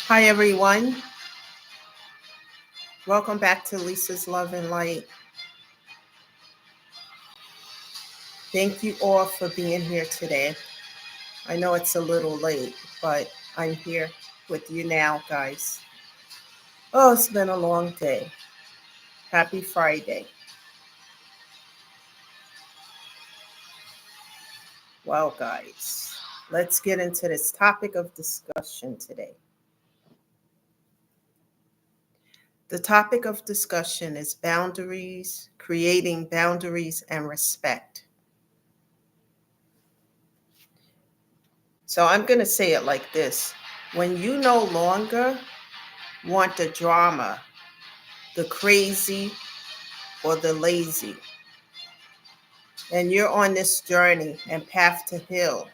Hi, everyone. Welcome back to Lisa's Love and Light. Thank you all for being here today. I know it's a little late, but I'm here with you now, guys. Oh, it's been a long day. Happy Friday. Well, guys, let's get into this topic of discussion today. The topic of discussion is boundaries, creating boundaries, and respect. So I'm going to say it like this: when you no longer want the drama, the crazy, or the lazy, and you're on this journey and path to heal,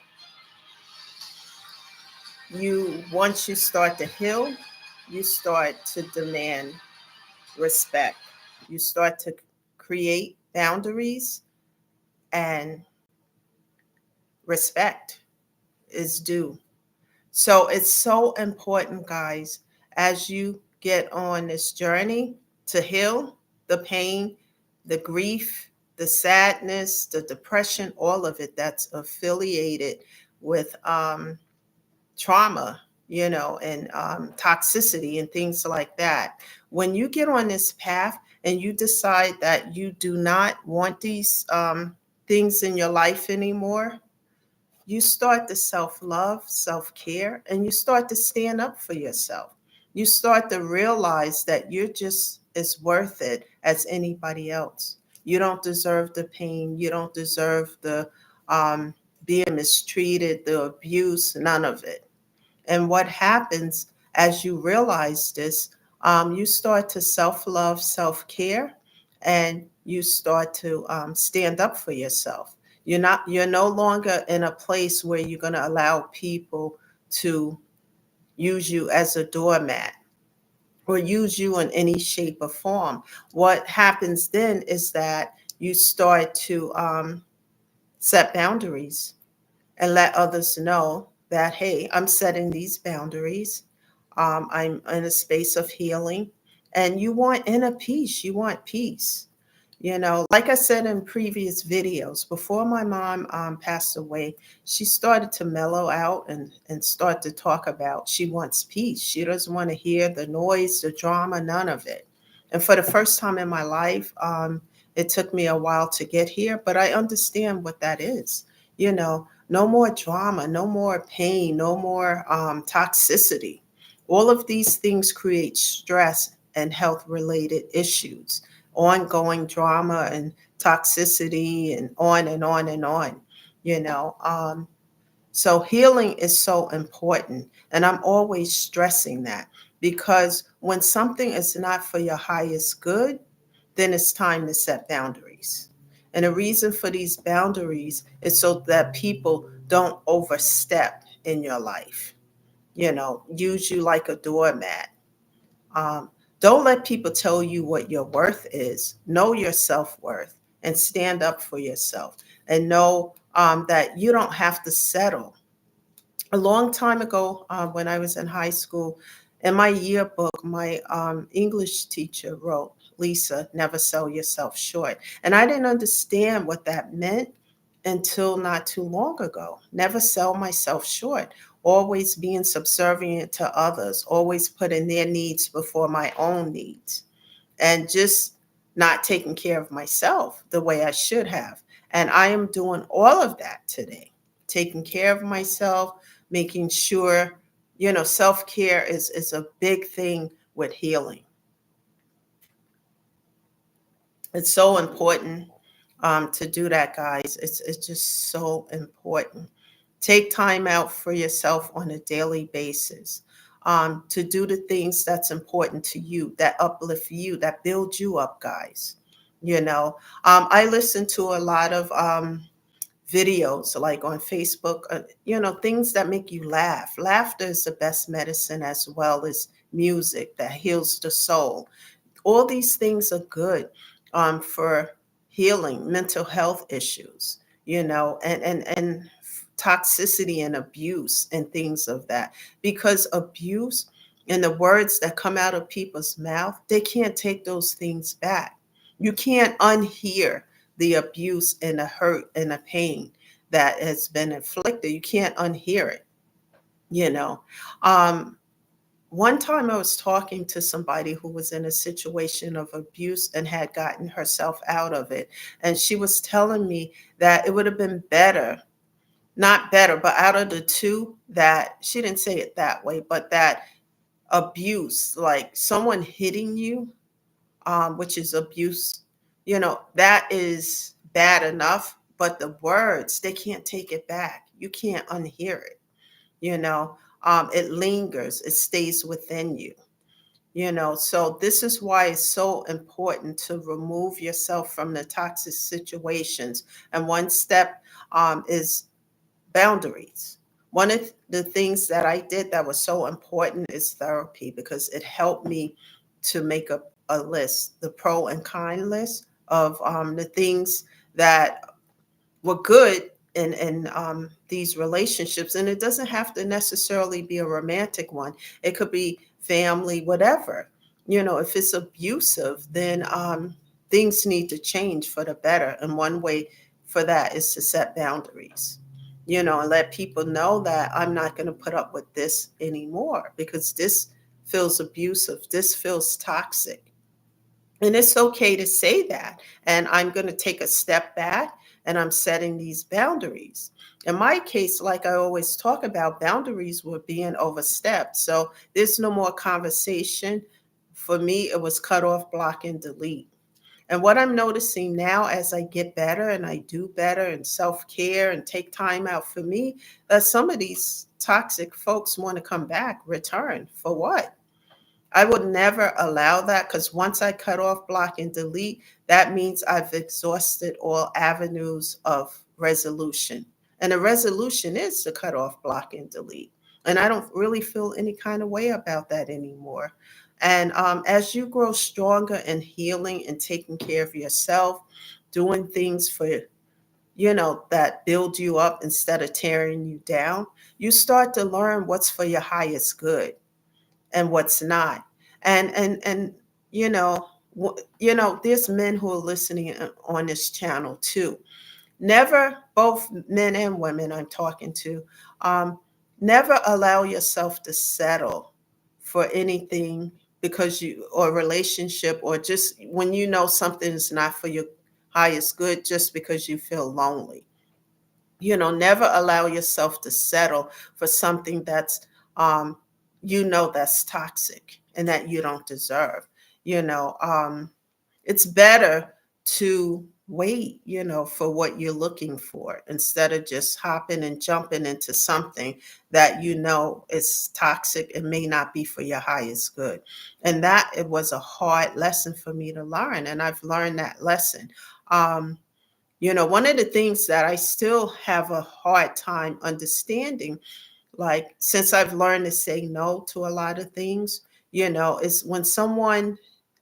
you once you start to heal, you start to demand respect. You start to create boundaries, and respect is due. So it's so important, guys, as you get on this journey to heal the pain, the grief, the sadness, the depression, all of it that's affiliated with trauma, and toxicity and things like that. When you get on this path and you decide that you do not want these things in your life anymore, you start to self love, self care, and you start to stand up for yourself. You start to realize that you're just as worth it as anybody else. You don't deserve the pain. You don't deserve the um, being mistreated, the abuse, none of it. And what happens as you realize this, you start to self love, self care, and you start to stand up for yourself. You're no longer in a place where you're going to allow people to use you as a doormat or use you in any shape or form. What happens then is that you start to set boundaries and let others know that, hey, I'm setting these boundaries. I'm in a space of healing. And you want inner peace. You want peace. Like I said in previous videos, before my mom passed away, she started to mellow out and start to talk about she wants peace. She doesn't want to hear the noise, the drama, none of it. And for the first time in my life, it took me a while to get here, but I understand what that is. No more drama, no more pain, no more toxicity. All of these things create stress and health related issues, ongoing drama and toxicity, and on and on and on. You know, so healing is so important. And I'm always stressing that because when something is not for your highest good, then it's time to set boundaries. And the reason for these boundaries is so that people don't overstep in your life, use you like a doormat. Um, don't let people tell you what your worth is. Know your self worth and stand up for yourself and know that you don't have to settle. A long time ago, when I was in high school, in my yearbook, my English teacher wrote, Lisa, never sell yourself short. And I didn't understand what that meant until not too long ago. Never sell myself short, always being subservient to others, always putting their needs before my own needs, and just not taking care of myself the way I should have. And I am doing all of that today, taking care of myself, making sure, self care is a big thing with healing. It's so important to do that, guys. It's just so important. Take time out for yourself on a daily basis, to do the things that's important to you, that uplift you, that build you up, guys. I listen to a lot of videos like on Facebook, things that make you laugh. Laughter is the best medicine, as well as music that heals the soul. All these things are good for healing mental health issues, and toxicity and abuse and things of that. Because abuse And the words that come out of people's mouth, they can't take those things back. You can't unhear the abuse and the hurt and the pain that has been inflicted. You can't unhear it, you know. Um, One time I was talking to somebody who was in a situation of abuse and had gotten herself out of it. And she was telling me that it would have been better, not better, but out of the two, that she didn't say it that way, but that abuse, like someone hitting you, which is abuse, that is bad enough. But the words, they can't take it back. You can't unhear it. You know, it lingers, it stays within you. So this is why it's so important to remove yourself from the toxic situations. And one step is boundaries. One of the things that I did that was so important is therapy, because it helped me to make a list, the pro and con list of the things that were good in these relationships. And it doesn't have to necessarily be a romantic one. It could be family, whatever. If it's abusive, then things need to change for the better. And one way for that is to set boundaries, and let people know that I'm not going to put up with this anymore, because this feels abusive. This feels toxic. And it's okay to say that. And I'm going to take a step back, and I'm setting these boundaries. In my case, like I always talk about, boundaries were being overstepped. So there's no more conversation. For me, it was cut off, block, and delete. And what I'm noticing now, as I get better and I do better and self care and take time out for me, that some of these toxic folks want to come back, return. For what? I would never allow that, because once I cut off, block, and delete, that means I've exhausted all avenues of resolution. And a resolution is to cut off, block, and delete. And I don't really feel any kind of way about that anymore. And as you grow stronger in healing and taking care of yourself, doing things that build you up instead of tearing you down, you start to learn what's for your highest good and what's not. And there's men who are listening on this channel too. Never, both men and women I'm talking to, um, never allow yourself to settle for anything, because or relationship, or just when something is not for your highest good, just because you feel lonely. Never allow yourself to settle for something um that's toxic and that you don't deserve. you know um it's better to wait, for what you're looking for, instead of just hopping and jumping into something that is toxic and may not be for your highest good. And that, it was a hard lesson for me to learn, and I've learned that lesson. um One of the things that I still have a hard time understanding, like since I've learned to say no to a lot of things, is when someone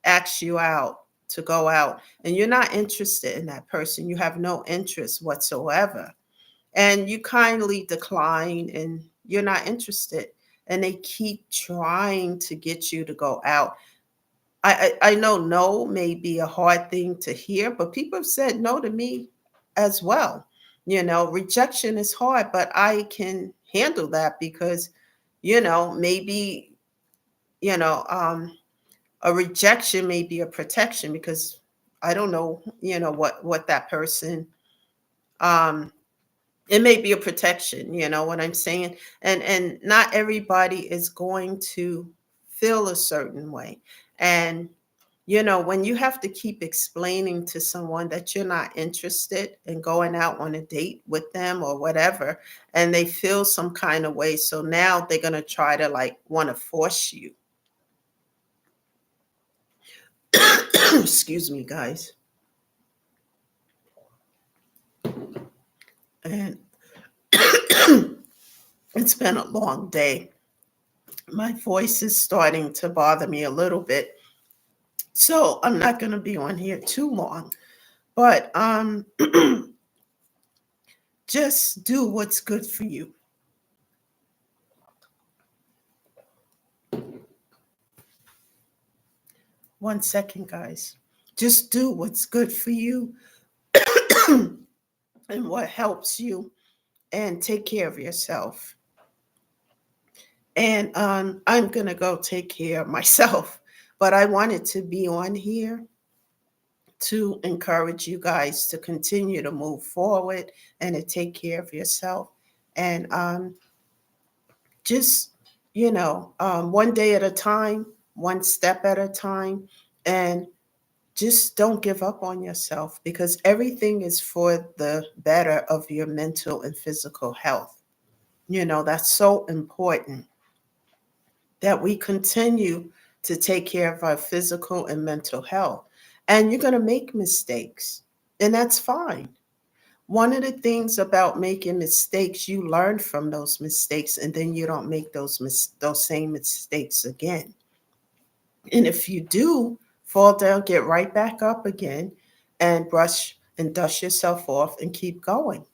asks you out to go out and you're not interested in that person, you have no interest whatsoever, and you kindly decline and you're not interested, and they keep trying to get you to go out. I know no may be a hard thing to hear, but people have said no to me as well. Rejection is hard, but I can handle that because, maybe, you know, um, a rejection may be a protection, because I don't know, what that person, um, it may be a protection, you know what I'm saying? And not everybody is going to feel a certain way. And when you have to keep explaining to someone that you're not interested in going out on a date with them or whatever, and they feel some kind of way, so now they're going to try to like want to force you. Excuse me, guys. And it's been a long day. My voice is starting to bother me a little bit. So I'm not going to be on here too long. But just do what's good for you. One second, guys. Just do what's good for you and what helps you, and take care of yourself. And I'm going to go take care of myself. But I wanted to be on here to encourage you guys to continue to move forward and to take care of yourself. And just, one day at a time, one step at a time. And just don't give up on yourself, because everything is for the better of your mental and physical health. That's so important that we continue to take care of our physical and mental health. And you're going to make mistakes, and that's fine. One of the things about making mistakes, you learn from those mistakes, and then you don't make those same mistakes again. And if you do fall down, get right back up again and brush and dust yourself off and keep going.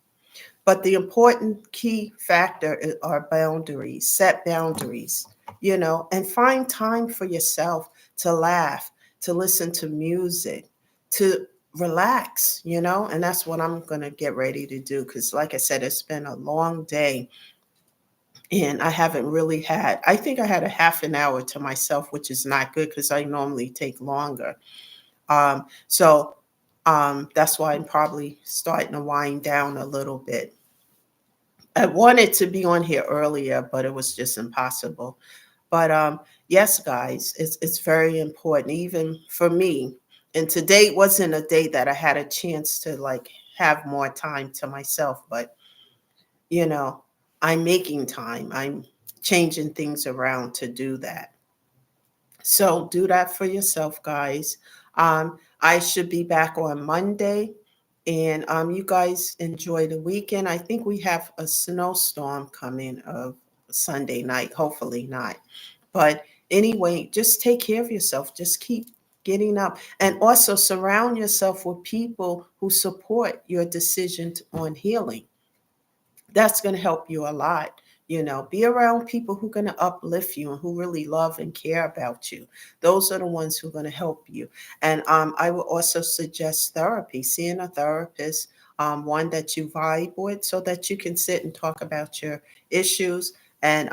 But the important key factor are boundaries. Set boundaries, and find time for yourself to laugh, to listen to music, to relax, and that's what I'm going to get ready to do, because, like I said, it's been a long day, and I haven't really I think I had a half an hour to myself, which is not good because I normally take longer. So that's why I'm probably starting to wind down a little bit. I wanted to be on here earlier, but it was just impossible. But yes, guys, it's very important, even for me. And today wasn't a day that I had a chance to like have more time to myself, but you know, I'm making time. I'm changing things around to do that. So do that for yourself, guys. I should be back on Monday. And you guys enjoy the weekend. I think we have a snowstorm coming Sunday night. Hopefully not. But anyway, just take care of yourself. Just keep getting up. And also surround yourself with people who support your decision on healing. That's going to help you a lot. Be around people who are going to uplift you and who really love and care about you. Those are the ones who are going to help you. And I would also suggest therapy, seeing a therapist, one that you vibe with, so that you can sit and talk about your issues and,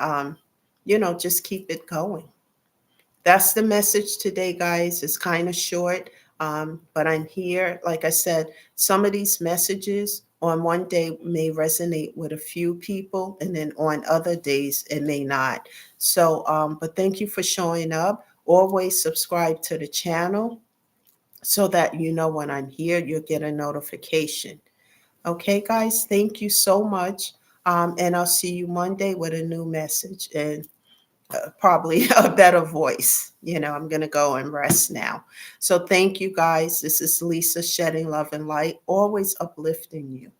just keep it going. That's the message today, guys. It's kind of short, but I'm here. Like I said, some of these messages on one day may resonate with a few people, and then on other days it may not. So, but thank you for showing up. Always subscribe to the channel so that you know when I'm here, you'll get a notification. Okay, guys, thank you so much. And I'll see you Monday with a new message. And probably a better voice. I'm going to go and rest now. So thank you, guys. This is Lisa, shedding love and light, always uplifting you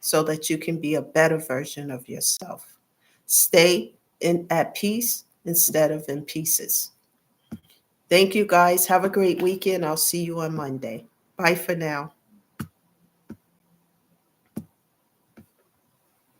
so that you can be a better version of yourself. Stay at peace instead of in pieces. Thank you, guys. Have a great weekend. I'll see you on Monday. Bye for now.